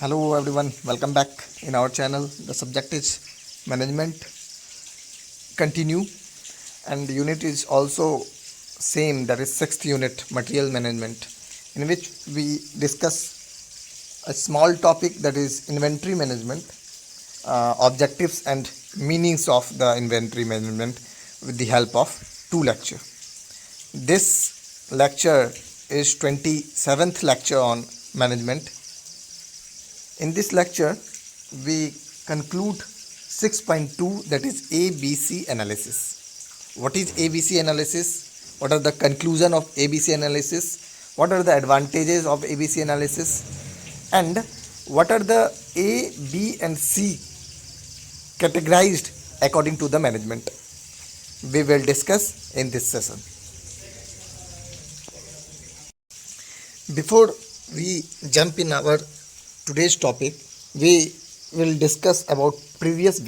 Hello everyone, welcome back in our channel. The subject is management continue and unit is also same, that is sixth unit, material management, in which we discuss a small topic, that is inventory management, objectives and meanings of the inventory management with the help of two lecture. This lecture is 27th lecture on management. In this lecture, we conclude 6.2, that is ABC analysis. What is ABC analysis? What are the conclusion of ABC analysis? What are the advantages of ABC analysis? And what are the A, B and C categorized according to the management? We will discuss in this session. Before we jump in our today's topic, we will discuss about previous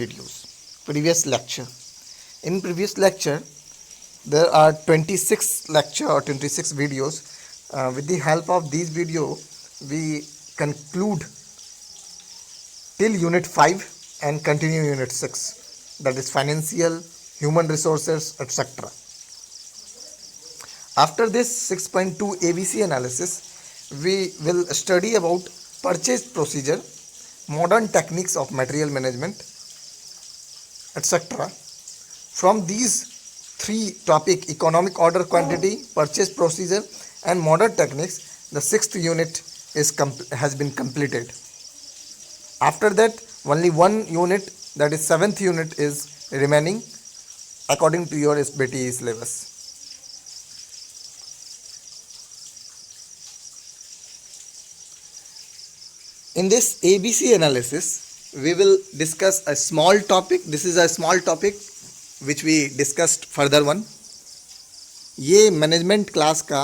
lecture. In previous lecture, there are 26 lecture or 26 videos. With the help of these video, we conclude till unit 5 and continue unit 6, that is financial, human resources, etc. After this 6.2 ABC analysis, we will study about purchase procedure, modern techniques of material management, etc. From these three topic, economic order quantity, purchase procedure and modern techniques, the sixth unit has been completed. After that, only one unit, that is seventh unit, is remaining according to your SBT syllabus. In this ABC analysis, we will discuss a small topic. This is a small topic which we discussed further one. ये management class का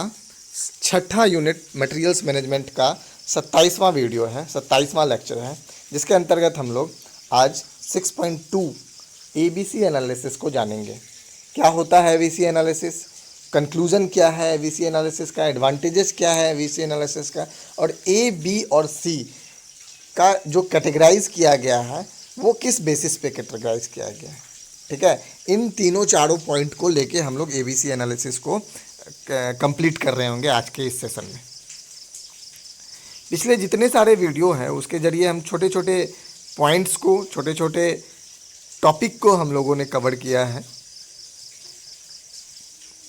छठा unit materials management का 27वां video है, 27वां lecture है, जिसके अंतर्गत हम लोग आज 6.2 ABC एनालिसिस को जानेंगे. क्या होता है ABC एनालिसिस, कंक्लूजन क्या है ABC एनालिसिस का, एडवांटेजेस क्या है ABC एनालिसिस का, और A, B और C का जो कैटेगराइज किया गया है वो किस बेसिस पे कैटेगराइज किया गया है. ठीक है, इन तीनों चारों पॉइंट को लेके हम लोग ABC एनालिसिस को कंप्लीट कर रहे होंगे आज के इस सेशन में. पिछले जितने सारे वीडियो हैं उसके ज़रिए हम छोटे छोटे पॉइंट्स को, छोटे छोटे टॉपिक को हम लोगों ने कवर किया है.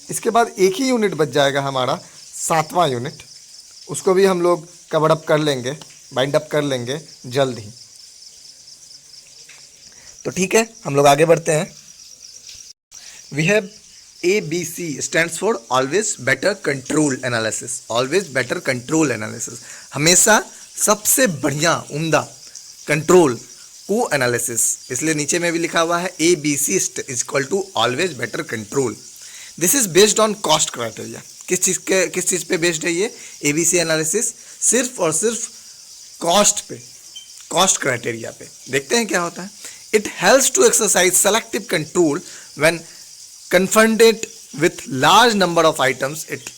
इसके बाद एक ही यूनिट बच जाएगा हमारा 7वां यूनिट, उसको भी हम लोग कवर अप कर लेंगे, बाइंड अप कर लेंगे जल्द ही. तो ठीक है, हम लोग आगे बढ़ते हैं. We have ABC stands for always better control analysis. Always better control analysis, हमेशा सबसे बढ़िया उम्दा कंट्रोल को एनालिसिस. इसलिए नीचे में भी लिखा हुआ है ABC is equal to always better control. This is based on cost criteria. किस चीज़ पे बेस्ड है ये ABC एनालिसिस? सिर्फ और सिर्फ कॉस्ट पे, कॉस्ट क्राइटेरिया पे. देखते हैं क्या होता है. It helps to exercise selective control when confronted with large number of items. It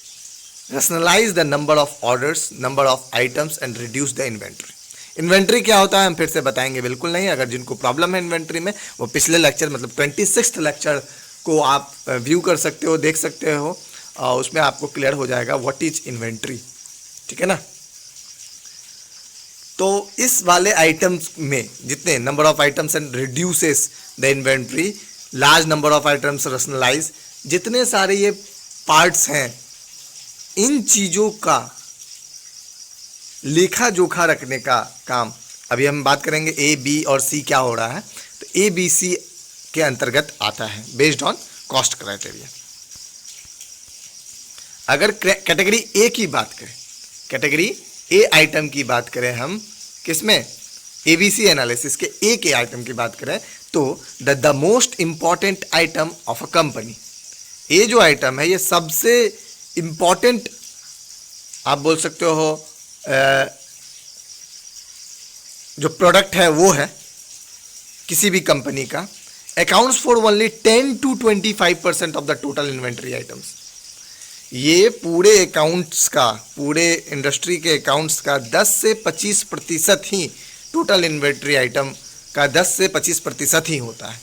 rationalize the number of orders, number of items and reduce the inventory. Inventory क्या होता है हम फिर से बताएंगे, बिल्कुल नहीं. अगर जिनको प्रॉब्लम है इन्वेंट्री में, वो पिछले लेक्चर मतलब 26th लेक्चर को आप व्यू कर सकते हो, देख सकते हो. उसमें आपको क्लियर हो जाएगा व्हाट इज इन्वेंट्री. ठीक है ना. तो इस वाले आइटम्स में जितने number of items and reduces the inventory, large number of items rationalise, जितने सारे ये पार्ट्स हैं, इन चीज़ों का लेखा जोखा रखने का काम अभी हम बात करेंगे. A, B और C क्या हो रहा है, तो A, B, C के अंतर्गत आता है बेस्ड ऑन कॉस्ट क्राइटेरिया. अगर कैटेगरी A की बात करें, कैटेगरी A आइटम की बात करें हम, किसमें ABC एनालिसिस के A के आइटम की बात करें, तो the most important item of a company, ये जो आइटम है ये सबसे इंपॉर्टेंट आप बोल सकते हो जो प्रोडक्ट है वो है किसी भी कंपनी का. Accounts for only 10 to 25% of the total inventory items. ये पूरे अकाउंट्स का, पूरे इंडस्ट्री के अकाउंट्स का 10 से 25% ही, टोटल इन्वेंट्री आइटम का 10 से 25% ही होता है।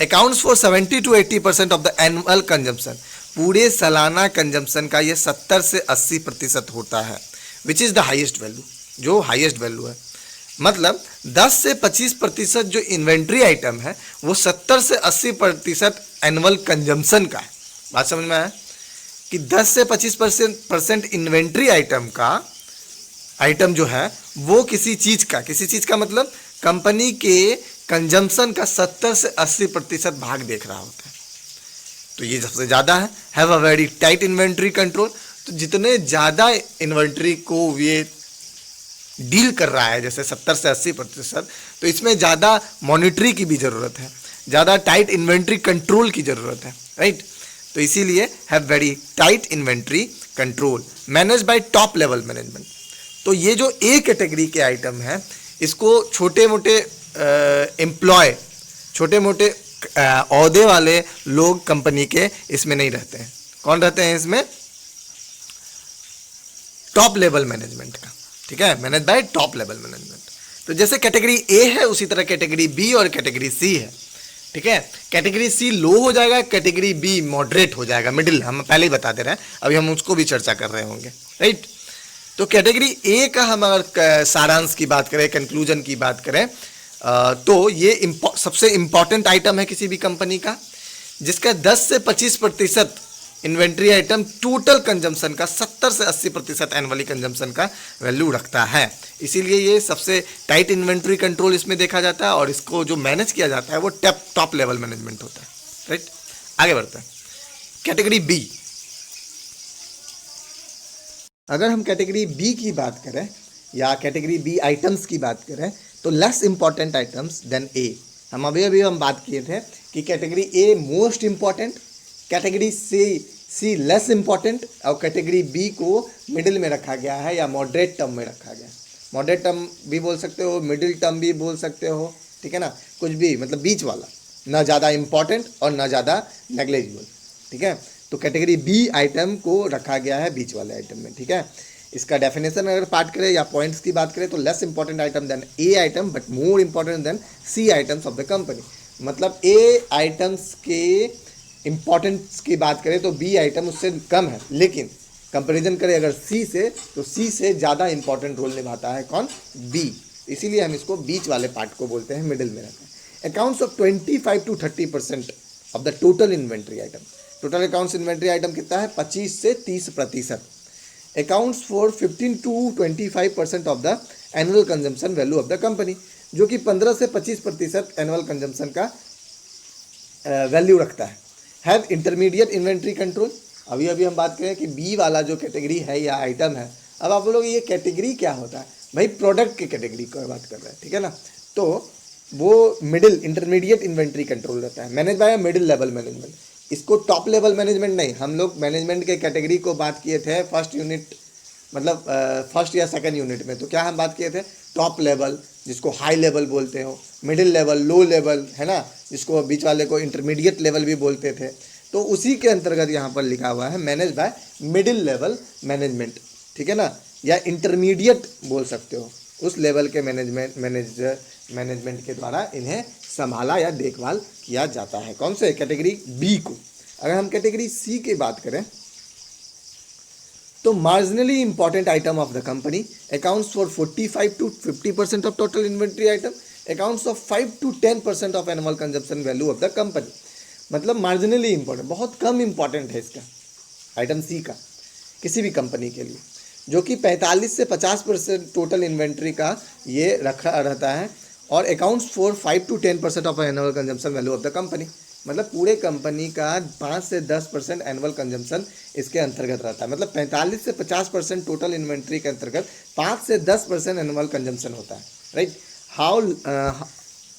Accounts for 70 to 80% of the annual consumption, पूरे सालाना कंजम्पशन का ये 70 से 80% होता है, which is the highest value, जो हाईएस्ट वैल्यू है। मतलब 10 से 25% जो इन्वेंट्री आइटम है वो 70 से 80% एनुअल कंजम्पशन का है। बात समझ में आया कि 10 से 25% इन्वेंट्री आइटम का, आइटम जो है वो किसी चीज़ का मतलब कंपनी के कंजम्पशन का 70 से 80% भाग देख रहा होता है, तो ये सबसे ज़्यादा है। Have a very tight inventory control, तो जितने ज़्यादा इन्वेंट्री को ये डील कर रहा है, जैसे 70 से 80%, तो इसमें ज़्यादा मॉनिटरी की भी ज़रूरत है, ज़्यादा टाइट इन्वेंट्री कंट्रोल की ज़रूरत है, राइट। तो इसीलिए have very tight inventory control, manage by top level management. तो ये जो ए कैटेगरी के आइटम है, इसको छोटे मोटे एम्प्लॉय, छोटे मोटे ओहदे वाले लोग कंपनी के इसमें नहीं रहते हैं। कौन रहते हैं इसमें? टॉप लेवल मैनेजमेंट का, ठीक है, manage by top level management. तो जैसे कैटेगरी ए है उसी तरह कैटेगरी बी और कैटेगरी सी है, ठीक है। कैटेगरी सी लो हो जाएगा, कैटेगरी बी मॉडरेट हो जाएगा, मिडिल, हम पहले ही बता दे रहे हैं, अभी हम उसको भी चर्चा कर रहे होंगे, राइट। तो कैटेगरी ए का हम अगर सारांश की बात करें, कंक्लूजन की बात करें, तो ये सबसे इंपॉर्टेंट आइटम है किसी भी कंपनी का, जिसका 10 से 25% इन्वेंट्री आइटम टोटल कंजम्पशन का 70 से 80% एनुअली कंजम्पशन का वैल्यू रखता है। इसीलिए ये सबसे टाइट इन्वेंट्री कंट्रोल इसमें देखा जाता है, और इसको जो मैनेज किया जाता है वो टॉप लेवल मैनेजमेंट होता है, राइट। आगे बढ़ते हैं, कैटेगरी बी। अगर हम कैटेगरी बी की बात करें या कैटेगरी बी आइटम्स की बात करें, तो less important items than A. हम अभी बात किए थे कि category A most important, category C less important, और कैटेगरी बी को मिडिल में रखा गया है या मॉडरेट टर्म में रखा गया है। मॉडरेट टर्म भी बोल सकते हो, मिडिल टर्म भी बोल सकते हो, ठीक है ना, कुछ भी, मतलब बीच वाला, ना ज़्यादा इंपॉर्टेंट और ना ज़्यादा नेग्लेजिबल, ठीक है। तो कैटेगरी बी आइटम को रखा गया है बीच वाले आइटम में, ठीक है। इसका डेफिनेशन अगर बात करें या पॉइंट्स की बात करें, तो less important item than A item but more important than C items of the company. मतलब ए आइटम्स के इंपॉर्टेंस की बात करें तो बी आइटम उससे कम है, लेकिन कंपैरिजन करें अगर सी से, तो सी से ज़्यादा इंपॉर्टेंट रोल निभाता है कौन? बी। इसीलिए हम इसको बीच वाले पार्ट को बोलते हैं, मिडिल में रहता है। Accounts of 25 to 30% of the total inventory item. Total accounts inventory item कितना है? 25 से 30%। Accounts for 15 to 25% of the annual consumption value of the company, जो कि 15 से 25% एनुअल कंजम्पशन का वैल्यू रखता है। Have intermediate inventory control. अभी हम बात करें कि बी वाला जो कैटेगरी है या आइटम है, अब आप लोग ये कैटेगरी क्या होता है भाई? प्रोडक्ट की कैटेगरी की बात कर रहे हैं, ठीक है ना। तो वो मिडिल इंटरमीडिएट इन्वेंट्री कंट्रोल रहता है, manage by middle level management. इसको टॉप लेवल मैनेजमेंट नहीं, हम लोग मैनेजमेंट के कैटेगरी को बात किए थे फर्स्ट यूनिट, मतलब फर्स्ट या सेकंड यूनिट में। तो क्या हम बात किए थे? टॉप लेवल, जिसको हाई लेवल बोलते हो, मिडिल लेवल, लो लेवल, है ना, जिसको बीच वाले को इंटरमीडिएट लेवल भी बोलते थे। तो उसी के अंतर्गत यहाँ पर लिखा हुआ है manage by middle level management, ठीक है ना, या इंटरमीडिएट बोल सकते हो। उस लेवल के मैनेजमेंट के द्वारा इन्हें संभाला या देखभाल किया जाता है। कौन से? कैटेगरी बी को। अगर हम कैटेगरी सी की बात करें, तो marginally important item of the company accounts for 45 to 50% of total inventory item, accounts of 5 to 10% of annual consumption value of the company. मतलब मार्जिनली इंपॉर्टेंट, बहुत कम इंपॉर्टेंट है इसका आइटम सी का किसी भी कंपनी के लिए, जो कि 45 से 50% टोटल इन्वेंट्री का ये रखा रहता है, और accounts for 5 to 10% of annual consumption value of the company. मतलब पूरे कंपनी का 5 से 10% एनुअल कंजम्पशन इसके अंतर्गत रहता है। मतलब 45 से 50% टोटल इन्वेंट्री के अंतर्गत 5 से 10% एनुअल कंजम्पशन होता है, right. How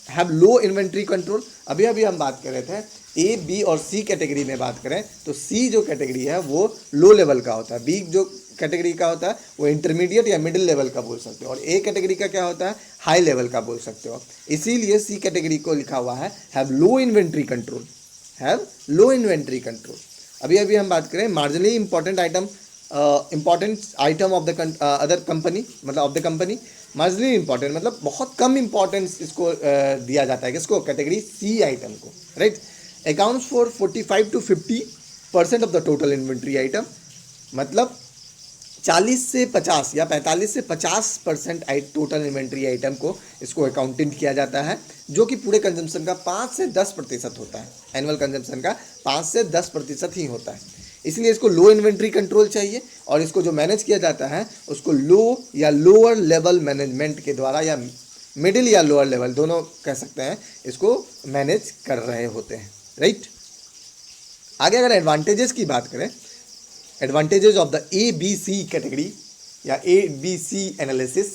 have low inventory control. अभी हम बात कर रहे थे ए, बी और सी कैटेगरी में बात करें तो सी जो कैटेगरी है वो लो लेवल का होता है, बी जो कैटेगरी का होता है वो इंटरमीडिएट या मिडिल लेवल का बोल सकते हो, और ए कैटेगरी का क्या होता है? हाई लेवल का बोल सकते हो। इसीलिए सी कैटेगरी को लिखा हुआ है have low inventory control, have low inventory control. अभी अभी हम बात करें marginally important item of the other company, मतलब of the company. Marginally important मतलब बहुत कम इंपॉर्टेंस इसको दिया जाता है, किसको, कैटेगरी सी आइटम को, right. Accounts for 45 to 50% of the total inventory item, मतलब 40 से 50 या 45 से 50% टोटल इन्वेंट्री आइटम को इसको अकाउंटेंट किया जाता है, जो कि पूरे कंजम्पशन का 5 से 10% होता है। एनुअल कंजम्पशन का 5 से 10% ही होता है, इसलिए इसको लो इन्वेंट्री कंट्रोल चाहिए। और इसको जो मैनेज किया जाता है उसको लो या लोअर लेवल मैनेजमेंट के द्वारा, या मिडिल या लोअर लेवल दोनों कह सकते हैं, इसको मैनेज कर रहे होते हैं, राइट। आगे अगर एडवांटेजेस की बात करें, advantages of the ABC category या ABC analysis,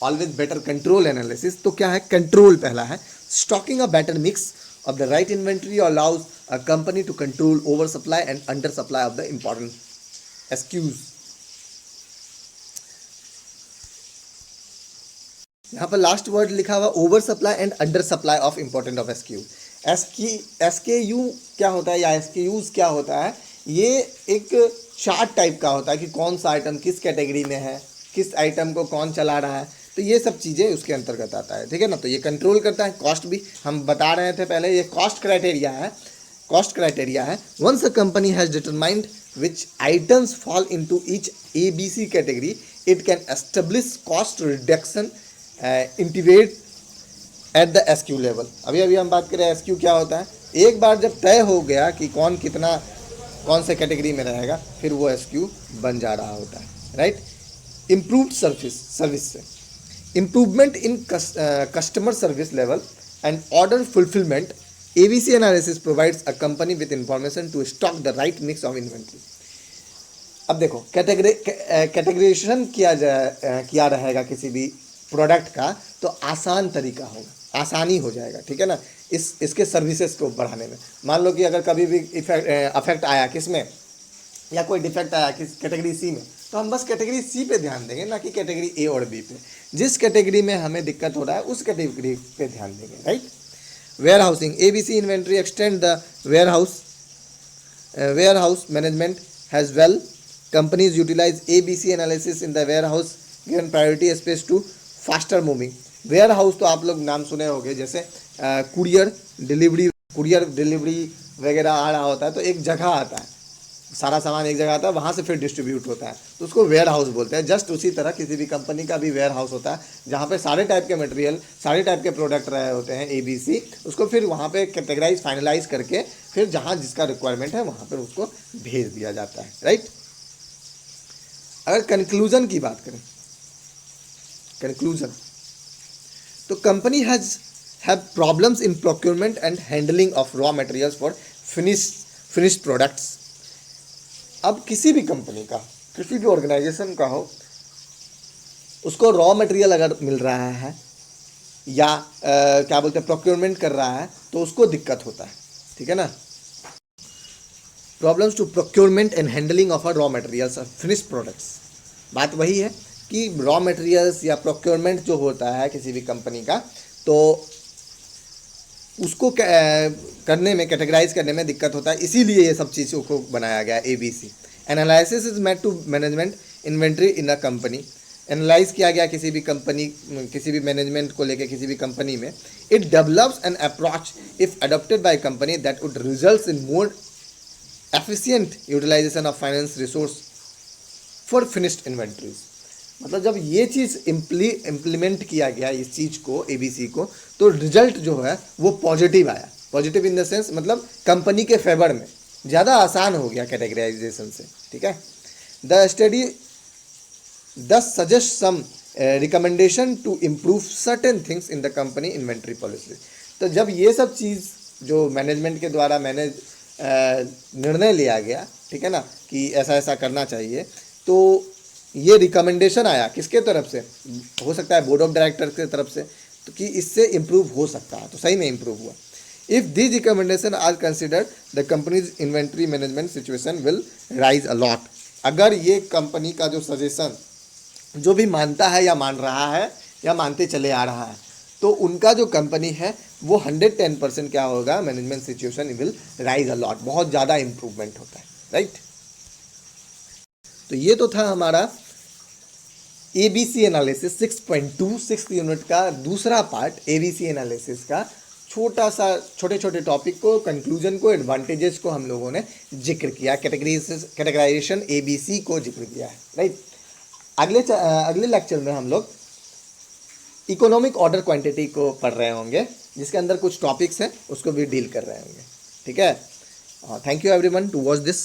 always better control analysis, तो क्या है, कंट्रोल पहला है, stocking a better mix of the right inventory allows a company to control over supply and under supply of the important SKUs। यहाँ पर last word लिखा हुआ over supply and under supply of important of SKU क्या होता है या SKUs क्या होता है, ये एक चार्ट टाइप का होता है कि कौन सा आइटम किस कैटेगरी में है, किस आइटम को कौन चला रहा है, तो ये सब चीज़ें उसके अंतर्गत आता है, ठीक है ना। तो ये कंट्रोल करता है। कॉस्ट भी हम बता रहे थे पहले, ये कॉस्ट क्राइटेरिया है। Once a company has determined which items fall into each ABC category, it can establish cost reduction integrate at the SKU level. अभी हम बात करें SKU क्या होता है। एक बार जब तय हो गया कि कौन से कैटेगरी में रहेगा, फिर वो SKU बन जा रहा होता है, राइट। इम्प्रूव्ड सर्विस से improvement in customer service level and order fulfilment, ABC analysis provides a company with information to stock the right mix of inventory. अब देखो, कैटेगराइजेशन किया रहेगा किसी भी प्रोडक्ट का, तो आसान तरीका होगा, आसानी हो जाएगा, ठीक है ना, इसके सर्विसेज को बढ़ाने में। मान लो कि अगर कभी भी अफेक्ट आया किस में, या कोई डिफेक्ट आया किस कैटेगरी सी में, तो हम बस कैटेगरी सी पे ध्यान देंगे, ना कि कैटेगरी ए और बी पे। जिस कैटेगरी में हमें दिक्कत हो रहा है उस कैटेगरी पे ध्यान देंगे, right. Warehousing, ABC inventory extend the warehouse management has well, companies utilise ABC analysis in the warehouse given priority space to faster moving. Warehouse तो आप लोग नाम सुने होंगे, जैसे कुरियर डिलीवरी वगैरह आ रहा होता है, तो एक जगह आता है, सारा सामान एक जगह आता है, वहाँ से फिर डिस्ट्रीब्यूट होता है, तो उसको वेयर हाउस बोलते हैं। जस्ट उसी तरह किसी भी कंपनी का भी वेयर हाउस होता है, जहाँ पे सारे टाइप के मटेरियल, सारे टाइप के प्रोडक्ट रहे होते हैं ABC, उसको फिर वहाँ पे कैटेगराइज फाइनलाइज करके फिर जहाँ जिसका रिक्वायरमेंट है वहाँ पर उसको भेज दिया जाता है, राइट। अगर कंक्लूजन की बात करें, तो company have problems in procurement and handling of raw materials for finished products. अब किसी भी कंपनी का, किसी भी ऑर्गेनाइजेशन का हो, उसको रॉ मटेरियल अगर मिल रहा है या क्या बोलते हैं प्रोक्योरमेंट कर रहा है, तो उसको दिक्कत होता है, ठीक है ना। Problems to procurement and handling of raw materials of finished products. बात वही है कि रॉ मटेरियल्स या प्रोक्योरमेंट जो होता है किसी भी कंपनी का, तो उसको करने में, कैटेगराइज करने में दिक्कत होता है, इसीलिए ये सब चीज़ों को बनाया गया ABC। Analysis is made to management inventory in a company. Analyse किया गया किसी भी कंपनी, किसी भी मैनेजमेंट को लेके किसी भी कंपनी में। It develops an approach if adopted by company that would result in more efficient utilisation of finance resource for finished inventories. मतलब जब ये चीज़ इम्प्लीमेंट किया गया इस चीज़ को, ABC को, तो रिजल्ट जो है वो पॉजिटिव आया। पॉजिटिव इन द सेंस मतलब कंपनी के फेवर में, ज़्यादा आसान हो गया कैटेगराइजेशन से, ठीक है। The study this suggest some recommendation to improve certain things in the company inventory policy. तो जब ये सब चीज़ जो मैनेजमेंट के द्वारा निर्णय लिया गया, ठीक है ना, कि ऐसा ऐसा करना चाहिए, तो ये रिकमेंडेशन आया किसके तरफ से, हो सकता है बोर्ड ऑफ डायरेक्टर की तरफ से, तो कि इससे इम्प्रूव हो सकता है, तो सही में इम्प्रूव हुआ। If this recommendation are considered the companies inventory management situation will rise a lot. अगर ये कंपनी का जो सजेशन जो भी मानता है या मान रहा है या मानते चले आ रहा है, तो उनका जो कंपनी है वो 110% क्या होगा, management situation will rise a lot, बहुत ज़्यादा इंप्रूवमेंट होता है, राइट। तो ये तो था हमारा ABC एनालिसिस 6.2 सिक्स यूनिट का दूसरा पार्ट, ABC एनालिसिस का छोटा सा, छोटे छोटे टॉपिक को, कंक्लूजन को, एडवांटेजेस को हम लोगों ने जिक्र किया, कैटेगराइजेशन ABC को जिक्र किया है, राइट। अगले लेक्चर में हम लोग इकोनॉमिक ऑर्डर क्वांटिटी को पढ़ रहे होंगे, जिसके अंदर कुछ टॉपिक्स हैं उसको भी डील कर रहे होंगे, ठीक है। Thank you everyone to watch this.